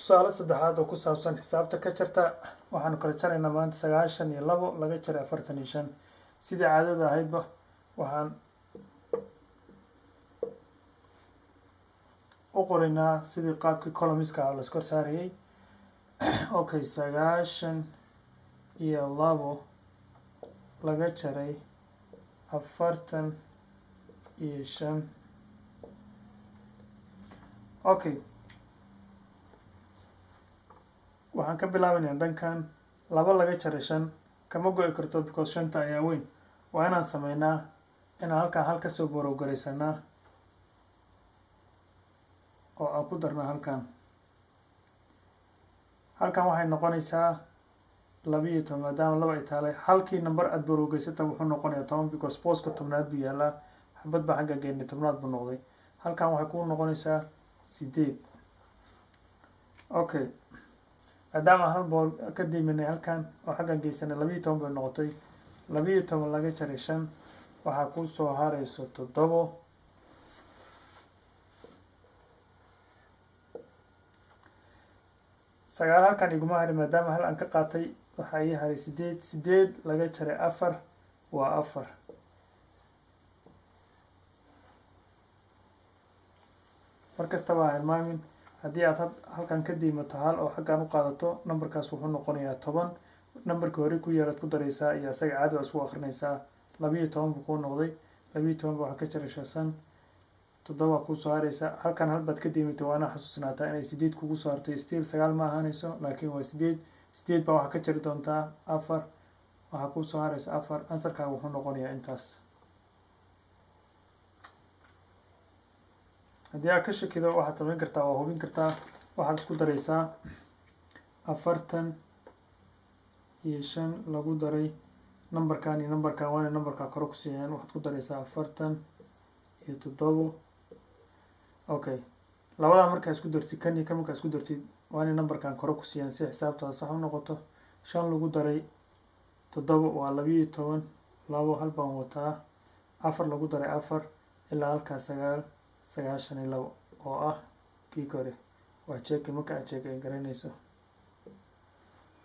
tusaale saddexaad oo ku saabsan xisaabta ka jarta waxaanu kala jaraynaa maanta 92 laga jaray 45 sidii caadada ahaydba waxaan u qoraynaa sidii qaabkii columniska la iskor saarayay okay 92 laga jaray 45 okay waxaan ka bilaabaynaa dhankan 2 laga jaray 5 kama go'i karto because 5 ayaa weyn waa inaan sameynaa inaan halkan hal ka soo borogaraysana oo aan ku darnaa halkan waxay noqonaysaa 12 maadaama 2 ay tahay halkii number aad borogaysata wuxuu noqonayaa 10 because booska 10aad buu yaalaa xabad baa xagga geynay 10aad buu noqday halkan waxay ku noqonaysaa 8 okay maadaama hal bool ka diiminay halkan oo xaggan geysanay 12 bay noqotay 12 laga jaray 5 waxaa ku soo harayso 7 sagaal halkan iguma harin maadaama hal aan ka qaatay waxaa ii haray 8 laga jaray 4 waa 4 markastaba ha hilmaamin haddii aad halkan ka diimato hal oo xaggan u qaadato numberkaas wuxuu noqonayaa 10 numberkii hore ku yaaraad ku daraysaa iyo asaga caadi waa isku akhrinaysaa 12 buu kuu noqday 12 waxaa ka jaray 5 7 ku soo haraysa halkan hal baad ka diimatay waana xasuusnaataa inay 8 kugu soo hartay still 9 ma ahaanayso laakiin waa 8 baa waxaa ka jari doontaa 4 waxaa ku soo haraysa 4 ansarkaaga wuxuu noqonayaa intaas haddii aad ka shakido waxaad samayn kartaa waa hubin kartaa waxaad isku daraysaa 45 lagu daray numberkan iyo numberkan waana numberka kor ku siiyaan waxaad ku daraysaa 47 okay labada markaa isku dartid kan iyo kan markaa isku dartid waana numberkan kor ku siiyaan si xisaabtaada sax u noqoto 5 lagu daray 7 waa 12 labo hal baan wataa 4 lagu daray 4 ilaa halkaa 9 92 oo ah kii kore waa check marka aad check garanayso